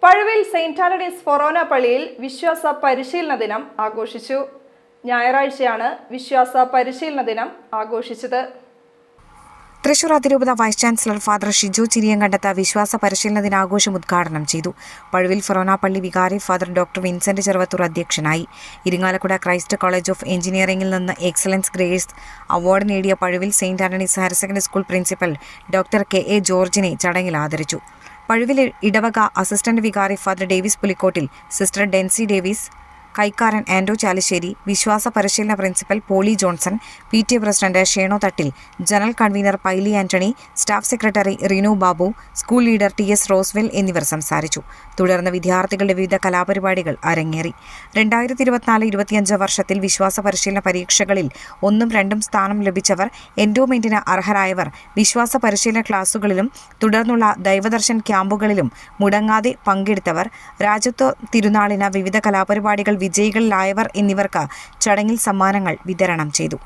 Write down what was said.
Pazhuvil saint Antony's ഫൊറോന പള്ളിയിൽ വിശ്വാസ പരിശീലന ദിനം ആഘോഷിച്ചു. ഞായറാഴ്ചയാണ് വിശ്വാസ പരിശീലന ദിനം ആഘോഷിച്ചത്. തൃശൂർ അതിരൂപത vice chancellor father Shiju Chiriyankandath വിശ്വാസ പരിശീലന ദിനാഘോഷം ഉദ്ഘാടനം ചെയ്തു. പഴുവിൽ ഫൊറോന പള്ളി വികാരി ഫാദർ ഡോക്ടർ വിൻസെന്റ് ചെറുവത്തൂർ അധ്യക്ഷനായി. ഇരിങ്ങാലക്കുട ക്രൈസ്റ്റ് കോളേജ് ഓഫ് എഞ്ചിനീയറിംഗിൽ നിന്ന് എക്സലൻസ് ഗ്രേസ് അവാർഡ് നേടിയ Pazhuvil saint Antony's higher secondary school principal doctor K A. ജോർജിനെ ചടങ്ങിൽ ആദരിച്ചു. പഴുവിൽ ഇടവക അസിസ്റ്റന്റ് വികാരി father Davis Pulikkottil, sister Densy Davis, കൈക്കാരൻ ആൻഡോ ചാലിശ്ശേരി, വിശ്വാസ പരിശീലന principal Poly Johnson, PTA president Sheno Thattil, general convener Paily Antony, staff secretary Rinu Babu, school leader TS Roswell എന്നിവർ സംസാരിച്ചു. തുടർന്ന് വിദ്യാർത്ഥികളുടെ വിവിധ കലാപരിപാടികൾ അരങ്ങേറി. 2024-25 വർഷത്തിൽ വിശ്വാസ പരിശീലന പരീക്ഷകളിൽ 1ഉം 2ഉം സ്ഥാനം ലഭിച്ചവർ, എൻഡോമെന്റിന് അർഹരായവർ വിശ്വാസ പരിശീലന ക്ലാസുകളിലും തുടർന്നുള്ള ദൈവദർശൻ ക്യാമ്പുകളിലും മുടങ്ങാതെ പങ്കെടുത്തവർ, രാജ്യത്വ തിരുനാളിന് വിവിധ കലാപരിപാടികൾ വിജയികളിലായവർ എന്നിവർക്ക് ചടങ്ങിൽ സമ്മാനങ്ങൾ വിതരണം ചെയ്തു.